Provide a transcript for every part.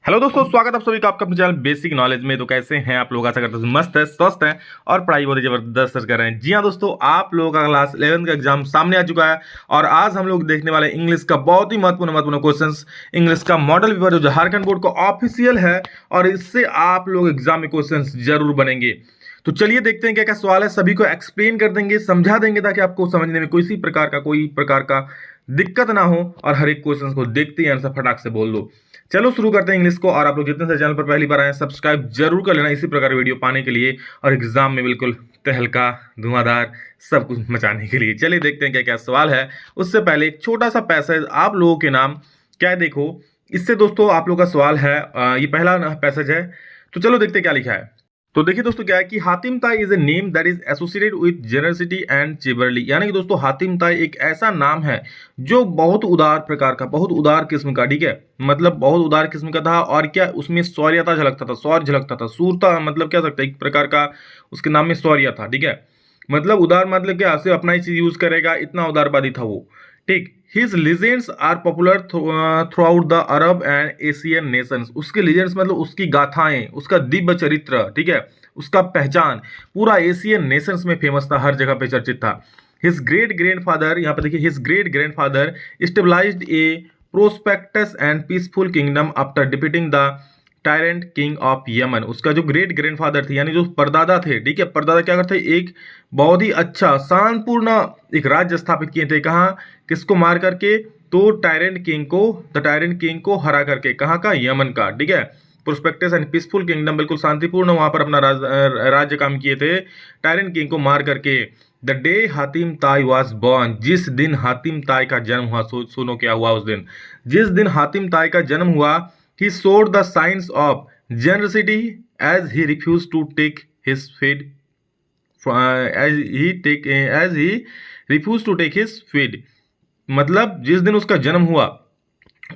Hello दोस्तों, स्वागत आप सभी का आपका अपने चैनल बेसिक नॉलेज में। तो कैसे हैं आप लोग? आशा करते हैं मस्त है, स्वस्थ हैं और पढ़ाई बहुत ही जबरदस्त कर रहे हैं। जी हाँ दोस्तों, आप लोगों का क्लास 11 का एग्जाम सामने आ चुका है और आज हम लोग देखने वाले इंग्लिश का बहुत ही महत्वपूर्ण क्वेश्चंस, इंग्लिश का मॉडल पेपर जो झारखंड बोर्ड का ऑफिशियल है और इससे आप लोग एग्जाम में क्वेश्चंस जरूर बनेंगे। तो चलिए देखते हैं क्या क्या सवाल है, सभी को एक्सप्लेन कर देंगे, समझा देंगे ताकि आपको समझने में कोई प्रकार का दिक्कत ना हो और हर एक क्वेश्चन को देखते ही आंसर फटाक से बोल दो। चलो शुरू करते हैं इंग्लिश को। और आप लोग जितने से चैनल पर पहली बार आए सब्सक्राइब जरूर कर लेना इसी प्रकार वीडियो पाने के लिए और एग्जाम में बिल्कुल तहलका धुआंधार सब कुछ मचाने के लिए। चलिए देखते हैं क्या क्या सवाल है। उससे पहले एक छोटा सा पैसेज आप लोगों के नाम क्या है देखो। इससे दोस्तों आप लोगों का सवाल है, ये पहला पैसेज है। तो चलो देखते हैं क्या लिखा है। तो देखिए दोस्तों क्या है कि Hatim Tai is a name that is associated with generosity and chivalry. यानी कि दोस्तों हातिम ताई एक ऐसा नाम है जो बहुत उदार प्रकार का, बहुत उदार किस्म का, ठीक है, मतलब बहुत उदार किस्म का था। और क्या उसमें शौर्यता झलकता था, शौर्य झलकता था, सूरता, मतलब क्या सकता है एक प्रकार का उसके नाम में शौर्य था, ठीक है। मतलब उदार मतलब क्या, सिर्फ अपना ही चीज यूज करेगा, इतना उदारवादी था वो, ठीक। His legends are popular throughout the Arab and Asian nations. उसके लीजेंड्स मतलब उसकी गाथाएं, उसका दिव्य चरित्र, ठीक है, उसका पहचान पूरा एशियन नेशंस में फेमस था, हर जगह पे चर्चित था। हिज ग्रेट ग्रैंडफादर, यहाँ पे देखिए, his great grandfather stabilized a prospectus and peaceful kingdom after defeating the tyrant king of Yemen. उसका जो ग्रेट ग्रैंडफादर थे यानी जो परदादा थे, ठीक है, परदादा क्या करते, एक बहुत ही अच्छा शांतिपूर्ण एक राज्य स्थापित किए थे। कहाँ, किसको मार करके? तो टायरेंट किंग को हरा करके। कहाँ का? यमन का, ठीक है। प्रोस्पेक्टस एंड पीसफुल किंगडम, बिल्कुल शांतिपूर्ण वहां पर अपना राज्य काम किए थे टायरेंट किंग को मार करके। द डे हातिम ताई वॉज बॉर्न, जिस दिन हातिम ताई का जन्म हुआ, सुनो क्या हुआ उस दिन, जिस दिन हातिम ताई का जन्म हुआ। He showed the signs of generosity as he refused to take his feed. As he refused to take his feed. मतलब जिस दिन उसका जन्म हुआ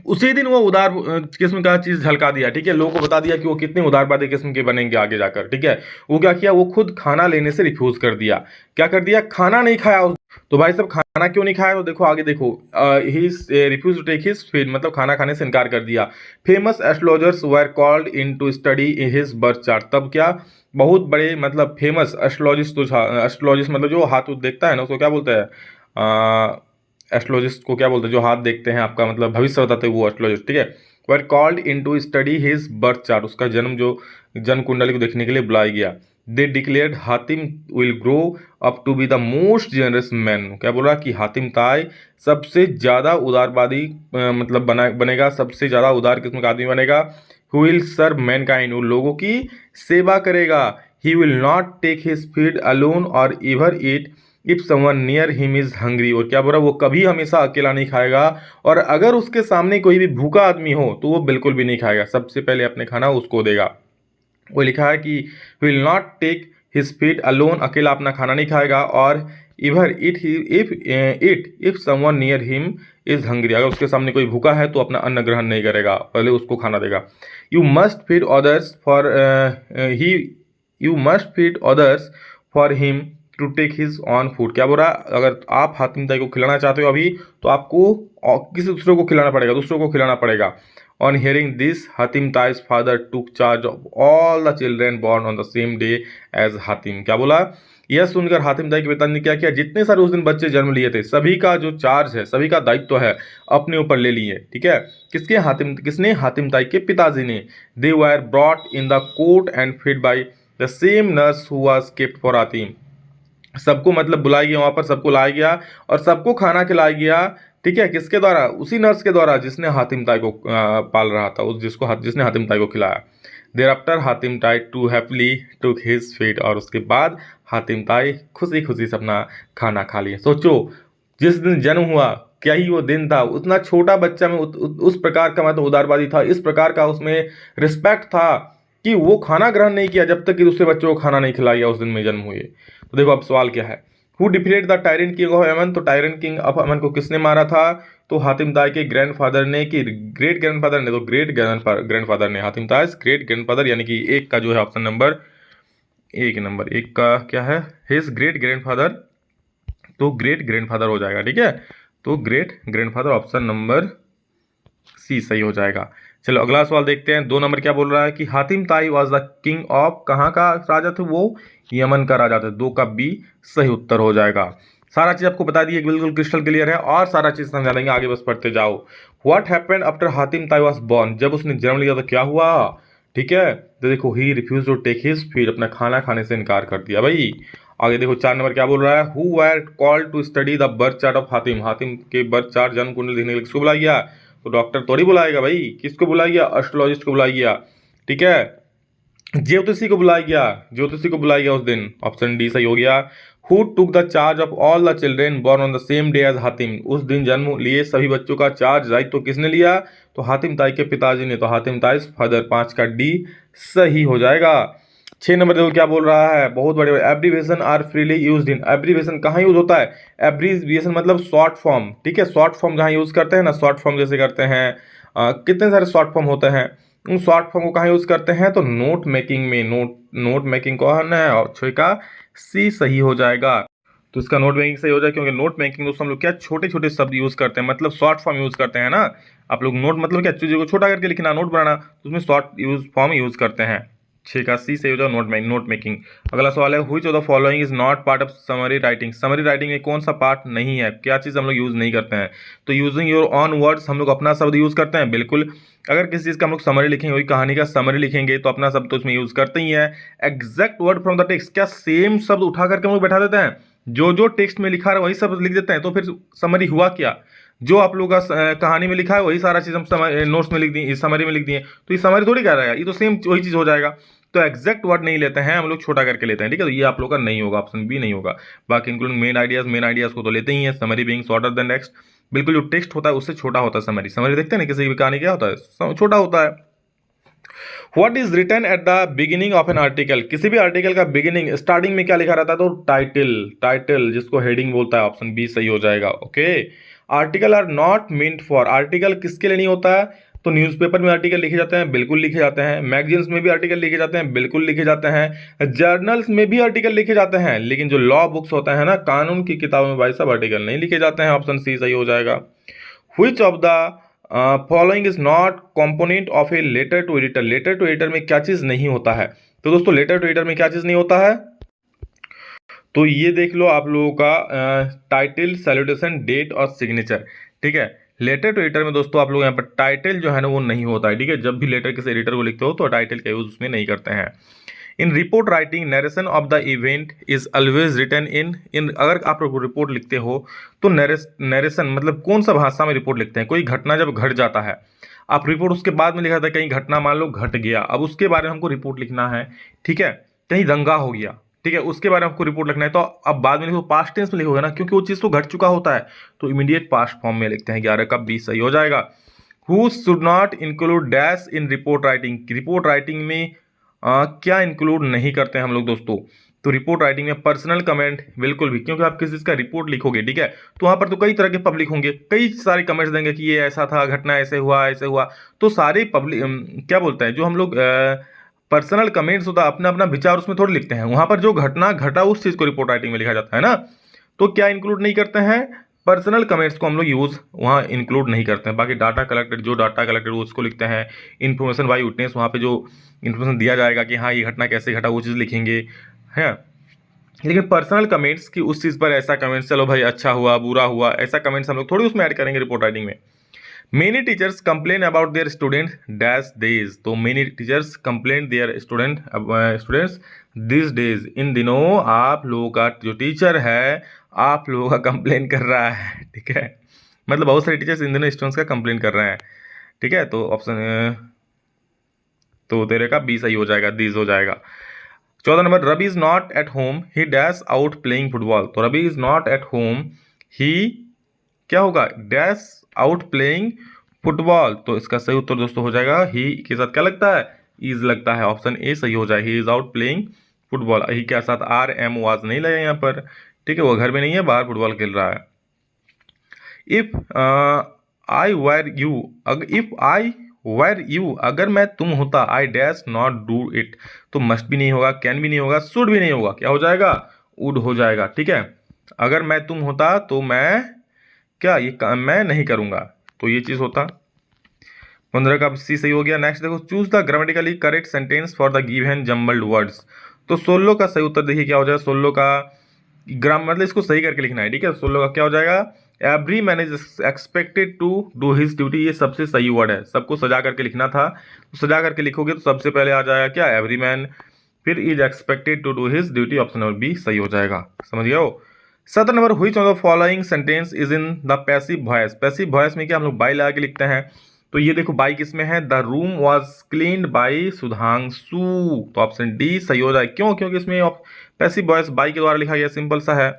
उसी दिन वो उदार किस्म का चीज झलका दिया, ठीक है, लोगों को बता दिया कि वो कितने उदारवादी किस्म के बनेंगे आगे जाकर, ठीक है। वो क्या किया, वो खुद खाना लेने से रिफ्यूज कर दिया। क्या कर दिया? खाना नहीं खाया। तो भाई साहब खाना क्यों नहीं खाया? तो देखो आगे देखो, he refuse to take his feed, मतलब खाना खाने से इनकार कर दिया। Famous astrologers were called in to study his birth chart. तब क्या, बहुत बड़े मतलब फेमस एस्ट्रोलॉजिस्ट, तो एस्ट्रोलॉजिस्ट मतलब जो हाथ देखता है ना उसको क्या बोलते हैं? एस्ट्रोलॉजिस्ट को क्या बोलते हैं? जो हाथ देखते हैं आपका मतलब भविष्य बताते हैं, वो एस्ट्रोलॉजिस्ट, ठीक है। Were called in to study his birth chart, उसका जन्म जो जन्म कुंडली को देखने के लिए बुलाया गया। They declared Hatim will grow up to be the most generous man. क्या बोल रहा कि हातिम ताई सबसे ज्यादा उदारवादी मतलब बनेगा, सबसे ज्यादा उदार किस्म का आदमी बनेगा। हु विल सर्व मैनकाइंड, वो लोगों की सेवा करेगा। He will not take his feed alone और ever eat if someone near him is hungry. और क्या बोल रहा, वो कभी हमेशा अकेला नहीं खाएगा और अगर उसके सामने कोई भी भूखा आदमी हो तो वो बिल्कुल भी नहीं खाएगा, सबसे पहले अपने खाना उसको देगा। वो लिखा है कि will not take his feed alone, अकेला अपना खाना नहीं खाएगा। और ever if someone near him is hungry, अगर उसके सामने कोई भूखा है तो अपना अन्न ग्रहण नहीं करेगा, पहले उसको खाना देगा। You must feed others for you must feed others for him to take his own food. क्या बोल रहा, अगर आप हातिम ताई को खिलाना चाहते हो अभी तो आपको किसी दूसरे को खिलाना पड़ेगा, दूसरों को खिलाना पड़ेगा। On hearing this Hatim Tai's father took charge of all the children born on the same day as Hatim. क्या बोला, यह सुनकर हातिम ताई के पिता ने क्या किया, जितने सारे उस दिन बच्चे जन्म लिए थे सभी का जो चार्ज है, सभी का दायित्व है अपने ऊपर ले लिए, ठीक है। किसने? हातिम ताई के पिताजी ने। They were brought in the court and feed by the same nurse who was kept for Hatim. सबको मतलब बुलाया गया, वहां पर सबको लाया गया और सबको खाना खिलाया गया, ठीक है। किसके द्वारा? उसी नर्स के द्वारा जिसने हातिम ताई को पाल रहा था, जिसने हातिम ताई को खिलाया। There after Hatim Tai to happily took his feed, और उसके बाद हातिम ताई खुशी खुशी से अपना खाना खा लिया। सोचो जिस दिन जन्म हुआ क्या ही वो दिन था, उतना छोटा बच्चा में उस प्रकार का मतलब उदारवादी था, इस प्रकार का उसमें रिस्पेक्ट था कि वो खाना ग्रहण नहीं किया जब तक कि दूसरे बच्चों को खाना नहीं खिलाया उस दिन में जन्म हुए। तो देखो अब सवाल क्या है, who defeated the tyrant king of Yemen. तो टायरेंट किंग ऑफ यमन को किसने मारा था? तो हातिम ताई के ग्रैंडफादर ने, कि ग्रेट ग्रैंडफादर ने, तो ग्रेट ग्रैंडफादर ने, हातिम ताई ग्रेट ग्रैंडफादर, यानी कि एक का जो है ऑप्शन नंबर एक का क्या है, हिज ग्रेट ग्रैंडफादर, तो ग्रेट ग्रैंडफादर हो जाएगा, ठीक है। तो great grandfather option number C सही हो जाएगा। चलो अगला सवाल देखते हैं। 2 नंबर क्या बोल रहा है कि हातिम ताई वाज द किंग ऑफ, कहाँ का राजा थे वो, यमन का राजा थे। 2 का बी सही उत्तर हो जाएगा। सारा चीज आपको बता दिए, बिल्कुल क्रिस्टल क्लियर है और सारा चीज समझा देंगे, आगे बस पढ़ते जाओ। व्हाट हैपेंड आफ्टर हातिम ताई वाज बोर्न, जब उसने जन्म लिया तो क्या हुआ, ठीक है। तो देखो he refuse to take his, फिर अपना खाना खाने से इनकार कर दिया भाई। आगे देखो 4 नंबर क्या बोल रहा है, who were called to study the birth chart of Hatim, Hatim के बर्थ चार्ट जन्म कुंडली देखने के लिए किसको बुलाया गया, तो डॉक्टर थोड़ी बुलाएगा भाई, किसको बुलाया गया, एस्ट्रोलॉजिस्ट को बुलाया गया, ठीक है, ज्योतिषी को बुलाया गया, ज्योतिषी को बुलाया गया उस दिन। ऑप्शन डी सही हो गया। Who took the charge of all the children born on the same day as Hatim, उस दिन जन्म लिए सभी बच्चों का चार्ज दायित्व तो किसने लिया, तो हातिम ताई के पिताजी ने, तो हातिम ताई फादर। 5 का डी सही हो जाएगा। 6 नंबर देखो क्या बोल रहा है, बहुत बड़े बड़े abbreviation are freely used in, abbreviation कहाँ यूज होता है, एब्रीविएशन मतलब शॉर्ट फॉर्म, ठीक है, शॉर्ट फॉर्म जहाँ यूज करते हैं ना, शॉर्ट फॉर्म जैसे करते हैं, कितने सारे शॉर्ट फॉर्म होते हैं, उन शॉर्ट फॉर्म को कहाँ यूज करते हैं, तो नोट मेकिंग में, नोट मेकिंग कौन है, और 6 का सी सही हो जाएगा। तो इसका नोट मेकिंग सही हो जाए, क्योंकि नोट मेकिंग दोस्तों हम लोग क्या छोटे छोटे शब्द यूज करते हैं, मतलब शॉर्ट फॉर्म यूज करते हैं ना। आप लोग नोट मतलब क्या, चीज़ों को छोटा करके लिखना, नोट बनाना, तो उसमें शॉर्ट यूज फॉर्म यूज करते हैं। 6 का सी सही हो जाए, नोट मेकिंग। अगला सवाल है, which of the following is not part of summary writing, summary writing में कौन सा पार्ट नहीं है, क्या चीज़ हम लोग यूज नहीं करते हैं, तो यूजिंग योर ऑन वर्ड्स, हम लोग अपना शब्द यूज करते हैं, बिल्कुल। अगर किसी चीज़ का हम लोग समरी लिखेंगे, वही कहानी का समरी लिखेंगे, तो अपना शब्द तो उसमें यूज करते ही है। Exact word from the text, क्या सेम शब्द उठा करके हम लोग बैठा देते हैं, जो जो टेक्स्ट में लिखा है वही सब लिख देते हैं, तो फिर समरी हुआ क्या, जो आप लोगों का कहानी में लिखा है वही सारा चीज़ हम नोट्स में लिख दिए, समरी में लिख दिए, तो ये समरी थोड़ी क्या रहेगा, ये तो सेम वही चीज़ हो जाएगा। तो एग्जैक्ट वर्ड नहीं लेते हैं हम लोग, छोटा करके लेते हैं, ठीक है, तो ये आप लोग का नहीं होगा, ऑप्शन बी नहीं होगा। बाकी इंक्लूडिंग मेन आइडियाज को तो लेते ही हैं, summary being shorter than text, बिल्कुल जो टेक्स्ट होता है उससे छोटा होता है समरी। समरी देखते हैं ना किसी भी कहानी क्या होता है, छोटा होता है। What is written at the beginning of an article, किसी भी आर्टिकल का बिगिनिंग स्टार्टिंग में क्या लिखा रहता है, तो टाइटल जिसको हेडिंग बोलता है, ऑप्शन बी सही हो जाएगा। Okay, article are not meant for, article किसके लिए नहीं होता है, तो न्यूज़पेपर में आर्टिकल लिखे जाते हैं, बिल्कुल लिखे जाते हैं, मैगजीन्स में भी आर्टिकल लिखे जाते हैं, बिल्कुल लिखे जाते हैं, जर्नल्स में भी आर्टिकल लिखे जाते हैं, लेकिन जो लॉ बुक्स होता है ना, कानून की किताबों में भाई साहब आर्टिकल नहीं लिखे जाते हैं, ऑप्शन सी सही हो जाएगा। Which of the following is not component of a letter to editor, letter to editor में क्या चीज नहीं होता है, तो दोस्तों लेटर टू एडिटर में क्या चीज नहीं होता है, तो ये देख लो आप लोगों का टाइटल, सैल्यूटेशन, डेट और सिग्नेचर, ठीक है। लेटर टू एडिटर में दोस्तों आप लोग यहाँ पर टाइटल जो है ना वो नहीं होता है, ठीक है, जब भी लेटर किसी एडिटर को लिखते हो तो टाइटल का यूज उसमें नहीं करते हैं। In report writing narration of the event is always written in अगर आप रिपोर्ट लिखते हो तो नरेशन मतलब कौन सा भाषा में रिपोर्ट लिखते हैं, कोई घटना जब घट जाता है, आप रिपोर्ट उसके बाद में लिखा था, कहीं घटना मान लो घट गया, अब उसके बारे में हमको रिपोर्ट लिखना है, ठीक है, कहीं दंगा हो गया, ठीक है, उसके बारे में आपको रिपोर्ट लिखना है, तो अब बाद में लिखो, पास्ट टेंस में लिखोगे ना, क्योंकि वो चीज़ तो घट चुका होता है, तो इमीडिएट पास्ट फॉर्म में लिखते हैं। 11 का 20 सही हो जाएगा। Who should not include dash in report writing, report writing में क्या इंक्लूड नहीं करते हैं हम लोग दोस्तों, तो रिपोर्ट राइटिंग में पर्सनल कमेंट बिल्कुल भी, क्योंकि आप किसी चीज़ का रिपोर्ट लिखोगे, ठीक है, तो वहाँ पर तो कई तरह के पब्लिक होंगे, कई सारे कमेंट्स देंगे कि ये ऐसा था, घटना ऐसे हुआ, तो सारे पब्लिक क्या बोलते हैं, जो हम लोग पर्सनल कमेंट्स होता है, अपना अपना विचार उसमें थोड़ी लिखते हैं, वहाँ पर जो घटना घटा उस चीज़ को रिपोर्ट राइटिंग में लिखा जाता है ना, तो क्या इंक्लूड नहीं करते हैं, पर्सनल कमेंट्स को हम लोग यूज़ वहाँ इंक्लूड नहीं करते हैं। बाकी डाटा कलेक्टेड, जो डाटा कलेक्टेड वो उसको लिखते हैं, इन्फॉर्मेशन बाई विटनेस, वहाँ पे जो इन्फॉर्मेशन दिया जाएगा कि हाँ ये घटना कैसे घटा वो चीज़ लिखेंगे, है। लेकिन पर्सनल कमेंट्स की उस चीज़ पर ऐसा कमेंट्स, चलो भाई अच्छा हुआ बुरा हुआ, ऐसा कमेंट्स हम लोग थोड़ी उसमें ऐड करेंगे रिपोर्ट राइटिंग में। Many teachers complain about their student dash days, तो many teachers complain their students this days, इन दिनों आप लोगों का जो टीचर है आप लोगों का कंप्लेन कर रहा है, ठीक है, मतलब बहुत सारे टीचर्स इन दिनों स्टूडेंट्स का कंप्लेन कर रहे हैं, ठीक है, तो ऑप्शन तो तेरे का बी सही हो जाएगा, दिस हो जाएगा। 14 number, Ravi is not at home he dash out playing football, तो Ravi is not at home he क्या होगा, डैश आउट प्लेइंग फुटबॉल, तो इसका सही उत्तर दोस्तों हो जाएगा, ही के साथ क्या लगता है, इज लगता है, ऑप्शन ए सही हो जाए, he is out playing football, he के साथ आर एम वाज नहीं लगा यहाँ पर, ठीक है, वो घर में नहीं है, बाहर फुटबॉल खेल रहा है। If I were you, if I were you, अगर मैं तुम होता, I dash not do it, तो मस्ट भी नहीं होगा, कैन भी नहीं होगा, शुड भी नहीं होगा, क्या हो जाएगा, वुड हो जाएगा, ठीक है, अगर मैं तुम होता तो मैं क्या ये मैं नहीं करूँगा, तो ये चीज़ होता। 15 का सी सही हो गया। नेक्स्ट देखो, choose the grammatically correct sentence for the given jumbled words. तो 16 का सही उत्तर देखिए क्या हो जाएगा। 16 का ग्राम मतलब इसको सही करके लिखना है, ठीक है। 16 का क्या हो जाएगा, every man is expected to do his duty. ये सबसे सही वर्ड है, सबको सजा करके लिखना था, तो सजा करके लिखोगे तो सबसे पहले आ जाएगा क्या, एवरी मैन, फिर is expected to do his duty, option number B सही हो जाएगा। समझ गए हो। 17 नंबर, which of the following sentence is in the passive voice. Passive voice में क्या हम लोग बाई लगा के लिखते हैं, तो ये देखो बाई किसमें है, the room was cleaned by Sudhanshu, तो ऑप्शन डी सही हो जाए। क्यों, क्योंकि इसमें पैसिव वॉइस बाई के द्वारा लिखा गया, सिंपल सा है।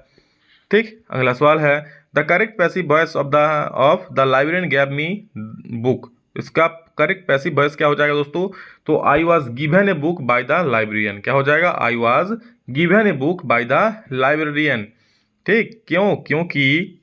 ठीक, अगला सवाल है, the correct passive voice of the librarian gave me book. इसका करेक्ट पैसिव वॉइस क्या हो जाएगा दोस्तों, तो I was given a book by the librarian. क्या हो जाएगा, I was given a book by the librarian. ठीक, क्यों, क्योंकि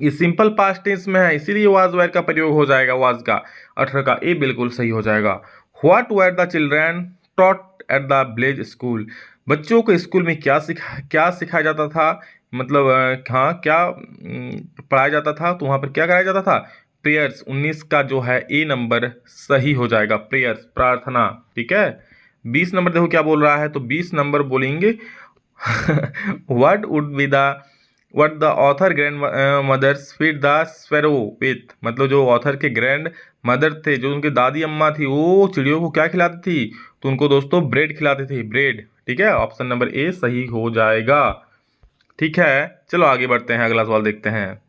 ये सिंपल पास्ट टेंस में है, इसीलिए वाज वेयर का प्रयोग हो जाएगा, वाज का। 18 का ए बिल्कुल सही हो जाएगा। What were the children taught at the village school. बच्चों को स्कूल में क्या सिखाया जाता था, मतलब हाँ क्या पढ़ाया जाता था, तो वहाँ पर क्या कराया जाता था, प्रेयर्स। 19 का जो है ए नंबर सही हो जाएगा, प्रेयर्स, प्रार्थना। ठीक है। 20 नंबर देखो क्या बोल रहा है, तो 20 नंबर बोलेंगे what would be the what the author grandmother's feed the sparrow with. मतलब जो ऑथर के ग्रैंड मदर थे, जो उनके दादी अम्मा थी, वो चिड़ियों को क्या खिलाती थी, तो उनको दोस्तों ब्रेड खिलाती थी, ब्रेड। ठीक है, ऑप्शन नंबर ए सही हो जाएगा। ठीक है, चलो आगे बढ़ते हैं, अगला सवाल देखते हैं।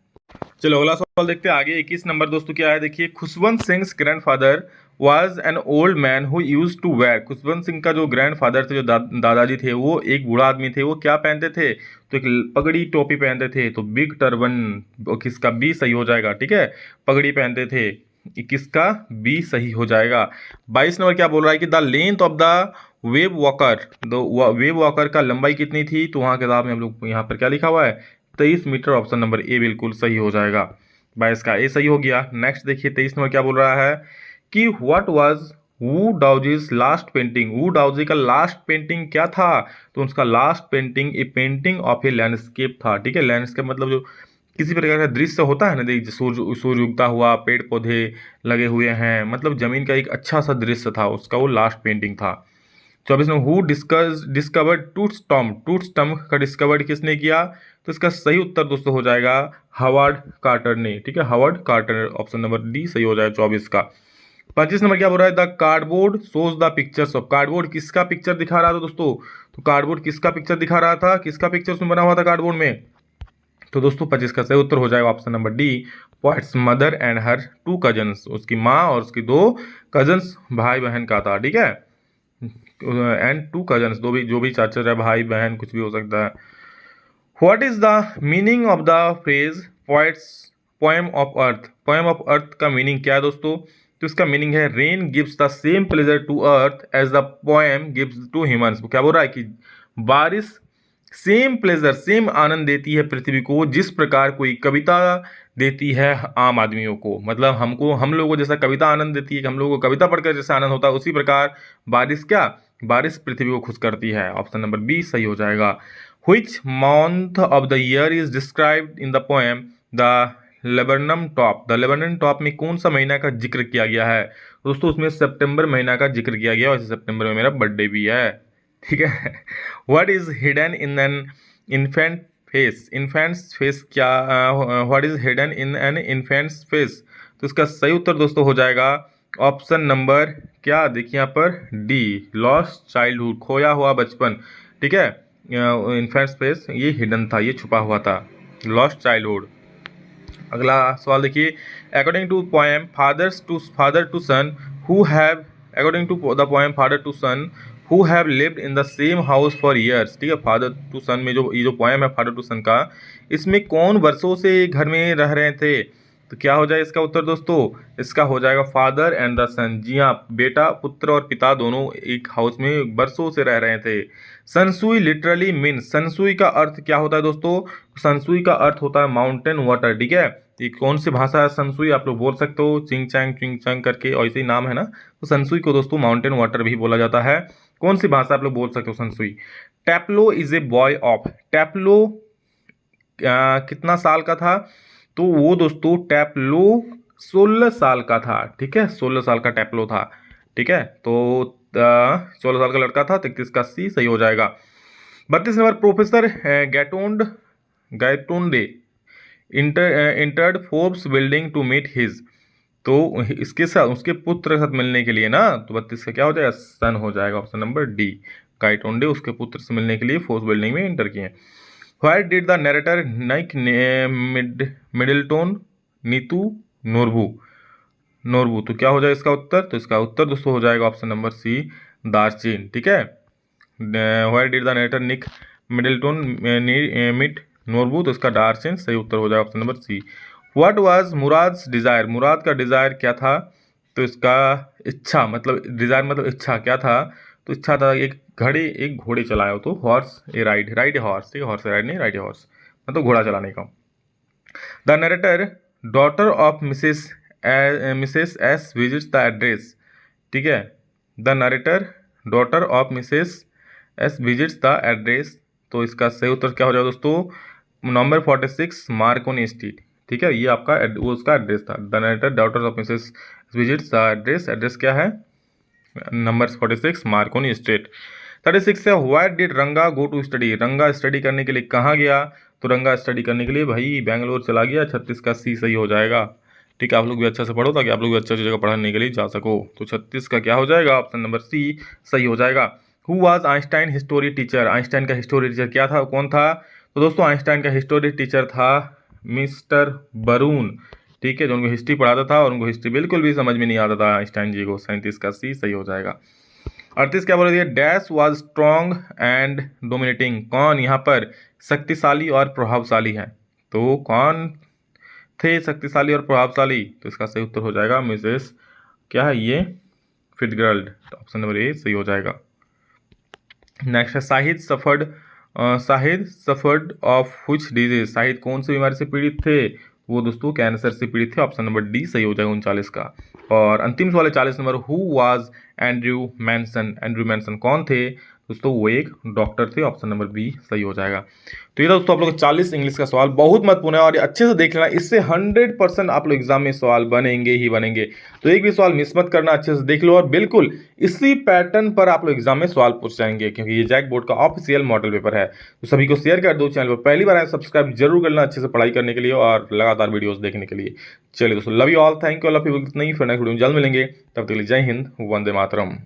चलो अगला सवाल देखते हैं आगे। 21 नंबर दोस्तों क्या है, देखिए, Khushwant Singh grandfather was an old man who used to wear. Khushwant Singh का जो ग्रैंडफादर थे, जो दादाजी थे, वो एक बूढ़ा आदमी थे, वो क्या पहनते थे, तो एक पगड़ी टोपी पहनते थे, तो बिग टर्बन, किसका बी सही हो जाएगा। ठीक है, पगड़ी पहनते थे, 21 का बी सही हो जाएगा। 22 नंबर क्या बोल रहा है कि the length of the wave walker, wave walker का लंबाई कितनी थी, तो वहाँ किताब में हम लोग यहाँ पर क्या लिखा हुआ है, 23 मीटर, ऑप्शन नंबर ए बिल्कुल सही हो जाएगा। 22 का ए सही हो गया। नेक्स्ट देखिए 23 नंबर क्या बोल रहा है कि what was Wu Daozi's last painting. Wu Daozi का लास्ट पेंटिंग क्या था, तो उसका last painting a painting of a landscape था। ठीक है, लैंडस्केप मतलब जो किसी प्रकार का दृश्य होता है ना, देखिए सूर्य उगता हुआ, पेड़ पौधे लगे हुए हैं, मतलब जमीन का एक अच्छा सा दृश्य था, उसका वो लास्ट पेंटिंग था। 24 में हु डिस्कवर्ड टूथ स्टम्प का डिस्कवर्ड किसने किया, तो इसका सही उत्तर दोस्तों हो जाएगा हावर्ड कार्टर ने। ठीक है, Howard Carter, option number D सही हो जाएगा 24 का। 25 नंबर क्या बोल रहा है, the cardboard shows the pictures of. Cardboard किसका पिक्चर दिखा रहा था दोस्तों, तो कार्डबोर्ड किसका पिक्चर दिखा रहा था, किसका पिक्चर उसमें बना हुआ था कार्डबोर्ड में, तो दोस्तों 25 का सही उत्तर हो जाएगा option number D, poet's mother and her two cousins. उसकी माँ और उसकी 2 कजन्स, भाई बहन का था। ठीक है, एंड 2 कजन्स, जो भी चाचा है, भाई बहन कुछ भी हो सकता है। What is the meaning of the phrase poet's poem of earth. Poem of earth का मीनिंग क्या है दोस्तों, तो इसका मीनिंग है rain gives the same pleasure to earth as the poem gives to humans. क्या बोल रहा है कि बारिश सेम प्लेजर, सेम आनंद देती है पृथ्वी को, जिस प्रकार कोई कविता देती है आम आदमियों को। मतलब हम लोगों को जैसा कविता आनंद देती है, कि हम लोगों को कविता पढ़कर जैसा आनंद होता है, उसी प्रकार बारिश पृथ्वी को खुश करती है। ऑप्शन नंबर बी सही हो जाएगा। Which month of the year is described in the poem the laburnum top. The laburnum top में कौन सा महीना का जिक्र किया गया है, दोस्तों उसमें सितंबर महीना का जिक्र किया गया, और इस सितंबर में मेरा बर्थडे भी है। ठीक है। What is hidden in an infant face. Infant's face क्या, what is hidden in an infant's face, तो इसका सही उत्तर दोस्तों हो जाएगा ऑप्शन नंबर क्या, देखिए यहाँ पर डी, लॉस्ट चाइल्डहुड, खोया हुआ बचपन। ठीक है, इन्फेंट्स फेस ये हिडन था, ये छुपा हुआ था, लॉस्ट चाइल्डहुड। अगला सवाल देखिए, according to poem father to son who have, according to the poem father to son who have lived in the same house for years. ठीक है, फादर टू सन में जो ये जो पोएम है फादर टू सन का, इसमें कौन वर्षों से घर में रह रहे थे, तो क्या हो जाए इसका उत्तर दोस्तों, इसका हो जाएगा फादर एंड द सन। जी हाँ, बेटा, पुत्र और पिता दोनों एक हाउस में वर्षों से रह रहे थे। सनसुई लिटरली मीन, सनसुई का अर्थ क्या होता है दोस्तों, सनसुई का अर्थ होता है माउंटेन वाटर। ठीक है, ये कौन सी भाषा है सनसुई, आप लोग बोल सकते हो चिंग चैंग करके, ऐसे ही नाम है ना, तो सनसुई को दोस्तों माउंटेन वाटर भी बोला जाता है। कौन सी भाषा आप लोग बोल सकते हो सनसुई। टैप्लो इज ए बॉय ऑफ। टैप्लो कितना साल का था, तो वो दोस्तों टैप्लो 16 साल का था, ठीक है, 16 साल का टेप्लो था, ठीक है। तो 16 साल का लड़का था, 33 का सी सही हो जाएगा। 32 number, professor Gaitonde entered Forbes building to meet his. तो इसके साथ उसके पुत्र के साथ मिलने के लिए ना, तो 32 का क्या हो जाएगा, सन हो जाएगा, ऑप्शन नंबर डी। गाइटोंडे उसके पुत्र से मिलने के लिए फोर्ब्स बिल्डिंग में इंटर किए। Why did the narrator Nick Middleton नीतू नोरबू नोरबू, तो क्या हो जाएगा इसका उत्तर, तो इसका उत्तर दोस्तों हो जाएगा ऑप्शन नंबर सी, दार्चिन, ठीक है। Why did the narrator Nick Middleton meet Norbu, तो इसका दार्चिन सही उत्तर हो जाएगा option number C. What was Murad's desire, Murad का डिजायर क्या था, तो इसका इच्छा, मतलब डिजायर मतलब इच्छा क्या था, तो इच्छा था एक घोड़े चलाए हो, तो horse A ride a horse, ठीक है, हॉर्स राइड नहीं, राइड ए हॉर्स, मतलब घोड़ा चलाने का। The narrator daughter of Mrs S visits the address, ठीक है। The narrator daughter of Mrs S visits the address, तो इसका सही उत्तर क्या हो जाएगा दोस्तों, नंबर 46 मार्कोनी स्ट्रीट, ठीक है, ये आपका वो उसका एड्रेस था। The narrator daughter of Mrs visits the address, address क्या है, नंबर 46 मार्कोनी स्ट्रीट। 36 है, व्हाई डिड रंगा गो टू स्टडी, रंगा स्टडी करने के लिए कहाँ गया, तो रंगा स्टडी करने के लिए भाई बेंगलोर चला गया। 36 का सी सही हो जाएगा, ठीक है। आप लोग भी अच्छा से पढ़ो ताकि आप लोग भी अच्छी जगह पढ़ने के लिए जा सको। तो 36 का क्या हो जाएगा, ऑप्शन नंबर सी सही हो जाएगा। Who was Einstein history teacher, Einstein का हिस्टोरी टीचर क्या था, कौन था, तो दोस्तों आइंस्टाइन का हिस्टोरी टीचर था मिस्टर बरून, ठीक है, जो उनको हिस्ट्री पढ़ाता था और उनको हिस्ट्री बिल्कुल भी समझ में नहीं आता था आइंस्टाइन जी को। 37 का सी सही हो जाएगा। 38 क्या बोल रही है, dash was strong and dominating, कौन यहाँ पर शक्तिशाली और प्रभावशाली है, तो कौन थे शक्तिशाली और प्रभावशाली, तो इसका सही उत्तर हो जाएगा मिसेस क्या है ये, फिट्जगेराल्ड, तो ऑप्शन नंबर ए सही हो जाएगा। नेक्स्ट है, Shahid suffered of which disease, Shahid कौन सी बीमारी से पीड़ित थे, वो दोस्तों कैंसर से पीड़ित थे, ऑप्शन नंबर डी सही हो जाएगा 39 का। और अंतिम सवाल है 40 number, who was Andrew Manson, Andrew Manson कौन थे दोस्तों, वो एक डॉक्टर थे, ऑप्शन नंबर बी सही हो जाएगा। तो ये दोस्तों आप लोग 40 इंग्लिश का सवाल बहुत महत्वपूर्ण है और ये अच्छे से देख लेना, इससे 100% आप लोग एग्जाम में सवाल बनेंगे ही बनेंगे। तो एक भी सवाल मिस मत करना, अच्छे से देख लो और बिल्कुल इसी पैटर्न पर आप लोग एग्जाम में सवाल पूछ जाएंगे, क्योंकि ये जैक बोर्ड का ऑफिशियल मॉडल पेपर है। तो सभी को शेयर कर दो, चैनल पर पहली बार आए सब्सक्राइब जरूर करना अच्छे से पढ़ाई करने के लिए और लगातार वीडियोस देखने के लिए। चलिए दोस्तों, love you all, thank you all of you, next video में जल्द मिलेंगे, तब तक के लिए जय हिंद, वंदे मातरम।